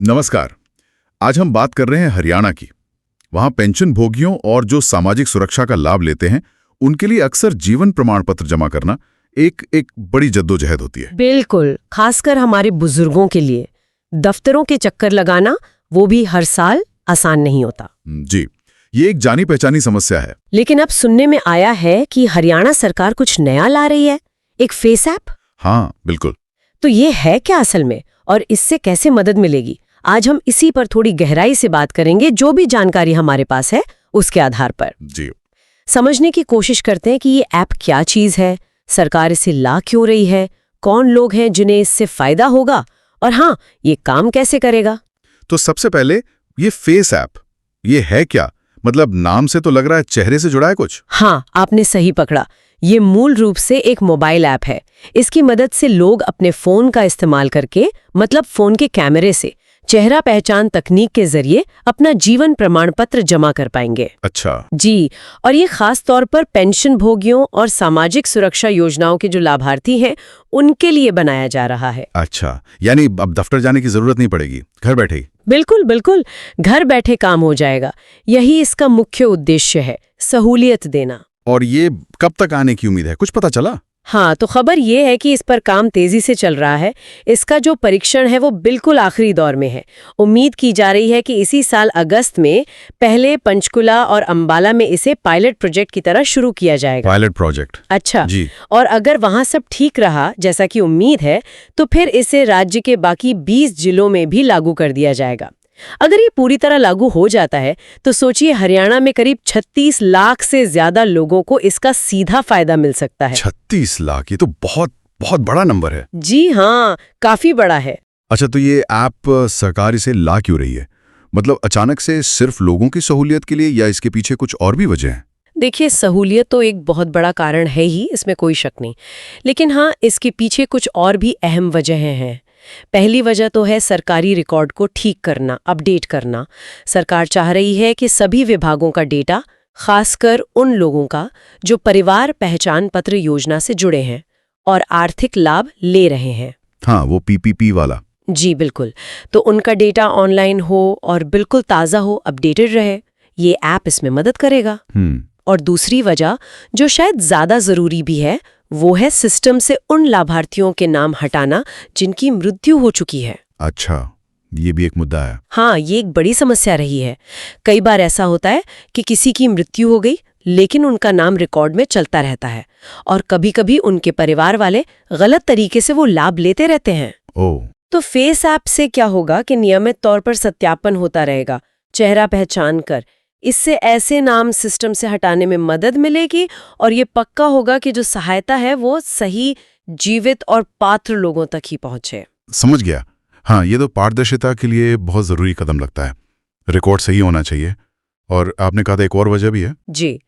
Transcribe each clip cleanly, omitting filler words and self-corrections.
नमस्कार। आज हम बात कर रहे हैं हरियाणा की। वहाँ पेंशन भोगियों और जो सामाजिक सुरक्षा का लाभ लेते हैं उनके लिए अक्सर जीवन प्रमाण पत्र जमा करना एक बड़ी जद्दोजहद होती है। बिल्कुल, खासकर हमारे बुजुर्गों के लिए दफ्तरों के चक्कर लगाना, वो भी हर साल, आसान नहीं होता। जी, ये एक जानी पहचानी समस्या है। लेकिन अब सुनने में आया है कि हरियाणा सरकार कुछ नया ला रही है, एक फेस ऐप। हाँ, बिल्कुल। तो ये है क्या असल में, और इससे कैसे मदद मिलेगी? आज हम इसी पर थोड़ी गहराई से बात करेंगे, जो भी जानकारी हमारे पास है उसके आधार पर जी, समझने की कोशिश करते हैं कि ये ऐप क्या चीज है, सरकार इसे ला क्यों रही है, कौन लोग हैं जिन्हें इससे फायदा होगा, और हाँ, ये काम कैसे करेगा। तो सबसे पहले ये फेस ऐप, ये है क्या? मतलब नाम से तो लग रहा है चेहरे से जुड़ा है कुछ। हाँ, आपने सही पकड़ा। ये मूल रूप से एक मोबाइल ऐप है। इसकी मदद से लोग अपने फोन का इस्तेमाल करके, मतलब फोन के कैमरे से चेहरा पहचान तकनीक के जरिए अपना जीवन प्रमाण पत्र जमा कर पाएंगे। अच्छा। जी, और ये खास तौर पर पेंशन भोगियों और सामाजिक सुरक्षा योजनाओं के जो लाभार्थी हैं उनके लिए बनाया जा रहा है। अच्छा, यानी अब दफ्तर जाने की जरूरत नहीं पड़ेगी, घर बैठे ही। बिल्कुल बिल्कुल, घर बैठे काम हो जाएगा। यही इसका मुख्य उद्देश्य है, सहूलियत देना। और ये कब तक आने की उम्मीद है, कुछ पता चला? हाँ, तो खबर ये है कि इस पर काम तेजी से चल रहा है। इसका जो परीक्षण है वो बिल्कुल आखिरी दौर में है। उम्मीद की जा रही है कि इसी साल अगस्त में पहले पंचकुला और अंबाला में इसे पायलट प्रोजेक्ट की तरह शुरू किया जाएगा। Pilot project? अच्छा जी। और अगर वहां सब ठीक रहा, जैसा कि उम्मीद है, तो फिर इसे राज्य के बाकी 20 जिलों में भी लागू कर दिया जाएगा। अगर ये पूरी तरह लागू हो जाता है तो सोचिए, हरियाणा में करीब 36 लाख से ज्यादा लोगों को इसका सीधा फायदा मिल सकता है। 36 लाख, ये तो बहुत बहुत बड़ा नंबर है। जी हाँ, काफी बड़ा है। अच्छा, तो ये ऐप सरकार इसे ला क्यों रही है? मतलब अचानक से सिर्फ लोगों की सहूलियत के लिए, या इसके पीछे कुछ और भी वजह है? देखिए, सहूलियत तो एक बहुत बड़ा कारण है ही, इसमें कोई शक नहीं। लेकिन हाँ, इसके पीछे कुछ और भी अहम वजहें हैं। पहली वजह तो है सरकारी रिकॉर्ड को ठीक करना, अपडेट करना। सरकार चाह रही है कि सभी विभागों का डेटा, खासकर उन लोगों का जो परिवार पहचान पत्र योजना से जुड़े हैं और आर्थिक लाभ ले रहे हैं। हाँ, वो पीपीपी वाला। जी बिल्कुल, तो उनका डेटा ऑनलाइन हो और बिल्कुल ताज़ा हो, अपडेटेड रहे। ये ऐप इसमें मदद करेगा। और दूसरी वजह, जो शायद ज्यादा जरूरी भी है, वो है सिस्टम से उन लाभार्थियों के नाम हटाना जिनकी मृत्यु हो चुकी है। अच्छा, ये भी एक मुद्दा है। हाँ, ये एक बड़ी समस्या रही है। कई बार ऐसा होता है कि किसी की मृत्यु हो गई, लेकिन उनका नाम रिकॉर्ड में चलता रहता है, और कभी-कभी उनके परिवार वाले गलत तरीके से वो लाभ लेते रहते हैं। ओह। तो फेस ऐप से क्या होगा कि नियमित तौर पर सत्यापन होता रहेगा, चेहरा पहचान कर। इससे ऐसे नाम सिस्टम से हटाने में मदद मिलेगी, और ये पक्का होगा कि जो सहायता है वो सही, जीवित और पात्र लोगों तक ही पहुंचे। समझ गया। हाँ, ये तो पारदर्शिता के लिए बहुत जरूरी कदम लगता है। रिकॉर्ड सही होना चाहिए। और आपने कहा था एक और वजह भी है? जी,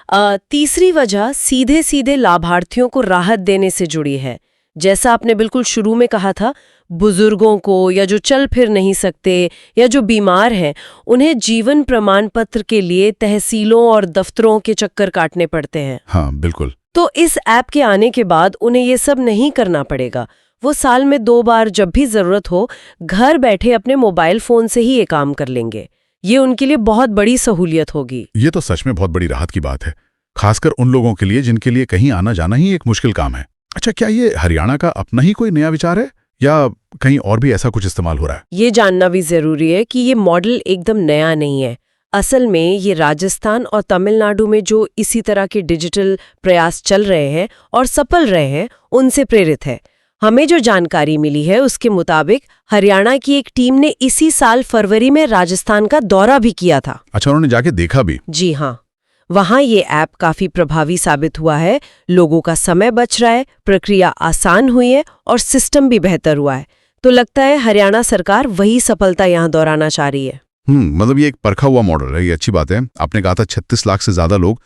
तीसरी वजह सीधे सीधे लाभार्थियों को राहत देने से जुड़ी है। जैसा आपने बिल्कुल शुरू में कहा था, बुजुर्गों को, या जो चल फिर नहीं सकते, या जो बीमार हैं, उन्हें जीवन प्रमाण पत्र के लिए तहसीलों और दफ्तरों के चक्कर काटने पड़ते हैं। हाँ, बिल्कुल। तो इस ऐप के आने के बाद उन्हें ये सब नहीं करना पड़ेगा। वो साल में 2 बार जब भी जरूरत हो, घर बैठे अपने मोबाइल फोन से ही ये काम कर लेंगे। ये उनके लिए बहुत बड़ी सहूलियत होगी। ये तो सच में बहुत बड़ी राहत की बात है, खासकर उन लोगों के लिए जिनके लिए कहीं आना जाना ही एक मुश्किल काम है। अच्छा, क्या ये हरियाणा का अपना ही कोई नया विचार है, या कहीं और भी ऐसा कुछ इस्तेमाल हो रहा है? ये जानना भी जरूरी है कि ये मॉडल एकदम नया नहीं है। असल में ये राजस्थान और तमिलनाडु में जो इसी तरह के डिजिटल प्रयास चल रहे हैं और सफल रहे हैं, उनसे प्रेरित है। हमें जो जानकारी मिली है उसके मुताबिक हरियाणा की एक टीम ने इसी साल फरवरी में राजस्थान का दौरा भी किया था। अच्छा, उन्होंने जाके देखा भी? जी हाँ, वहाँ ये ऐप काफी प्रभावी साबित हुआ है। लोगों का समय बच रहा है, प्रक्रिया आसान हुई है, और सिस्टम भी बेहतर हुआ है। तो लगता है हरियाणा सरकार वही सफलता यहाँ दोहराना चाह रही है। मतलब ये एक परखा हुआ मॉडल है, ये अच्छी बात है। आपने कहा था 36 लाख से ज्यादा लोग।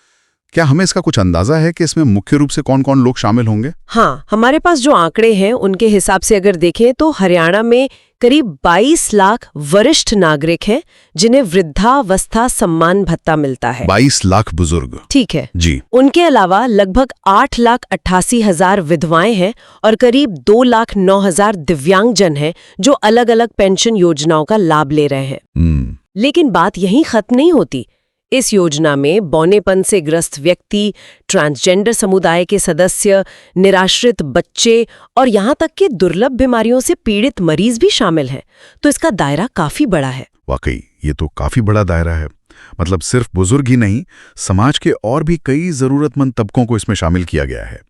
क्या हमें इसका कुछ अंदाजा है कि इसमें मुख्य रूप से कौन कौन लोग शामिल होंगे? हाँ, हमारे पास जो आंकड़े हैं उनके हिसाब से अगर देखें तो हरियाणा में करीब 22 लाख वरिष्ठ नागरिक हैं जिन्हें वृद्धावस्था सम्मान भत्ता मिलता है। 22 लाख बुजुर्ग। ठीक है जी। उनके अलावा लगभग 8,88,000 विधवाएं हैं और करीब 2,09,000 दिव्यांगजन हैं जो अलग-अलग पेंशन योजनाओं का लाभ ले रहे हैं। लेकिन बात यहीं खत्म नहीं होती। इस योजना में बौनेपन से ग्रस्त व्यक्ति, ट्रांसजेंडर समुदाय के सदस्य, निराश्रित बच्चे और यहाँ तक कि दुर्लभ बीमारियों से पीड़ित मरीज भी शामिल हैं। तो इसका दायरा काफी बड़ा है। वाकई ये तो काफी बड़ा दायरा है। मतलब सिर्फ बुजुर्ग ही नहीं, समाज के और भी कई जरूरतमंद तबकों को इसमें शामिल किया गया है।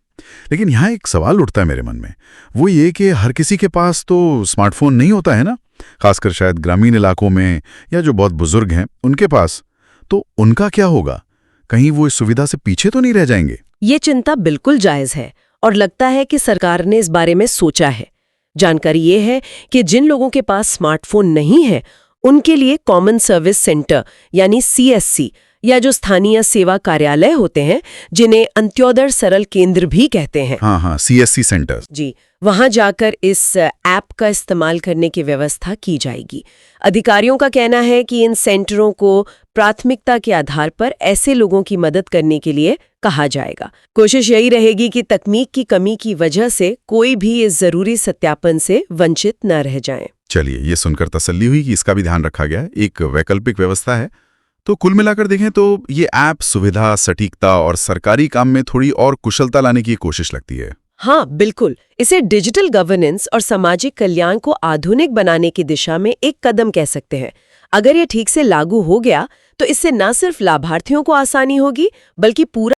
लेकिन यहाँ एक सवाल उठता है मेरे मन में, वो ये कि हर किसी के पास तो स्मार्टफोन नहीं होता है ना, खासकर शायद ग्रामीण इलाकों में या जो बहुत बुजुर्ग हैं उनके पास। तो उनका क्या होगा? कहीं वो इस सुविधा से पीछे तो नहीं रह जाएंगे? ये चिंता बिल्कुल जायज है और लगता है कि सरकार ने इस बारे में सोचा है। जानकारी ये है कि जिन लोगों के पास स्मार्टफोन नहीं है उनके लिए कॉमन सर्विस सेंटर यानी CSC या जो स्थानीय सेवा कार्यालय होते हैं, जिन्हें अंत्योदय सरल केंद्र भी कहते हैं। हाँ, CSC सेंटर्स। जी, वहां जाकर इस ऐप का इस्तेमाल करने की व्यवस्था की जाएगी। अधिकारियों का कहना है कि इन सेंटरों को प्राथमिकता के आधार पर ऐसे लोगों की मदद करने के लिए कहा जाएगा। कोशिश यही रहेगी कि तकनीक की कमी की वजह से कोई भी इस जरूरी सत्यापन से वंचित न रह जाए। चलिए, ये सुनकर तसल्ली हुई कि इसका भी ध्यान रखा गया है, एक वैकल्पिक व्यवस्था है। तो कुल मिलाकर देखें तो ये ऐप सुविधा, सटीकता और सरकारी काम में थोड़ी और कुशलता लाने की कोशिश लगती है। हाँ, बिल्कुल। इसे डिजिटल गवर्नेंस और सामाजिक कल्याण को आधुनिक बनाने की दिशा में एक कदम कह सकते हैं। अगर ये ठीक से लागू हो गया तो इससे न सिर्फ लाभार्थियों को आसानी होगी बल्कि पूरा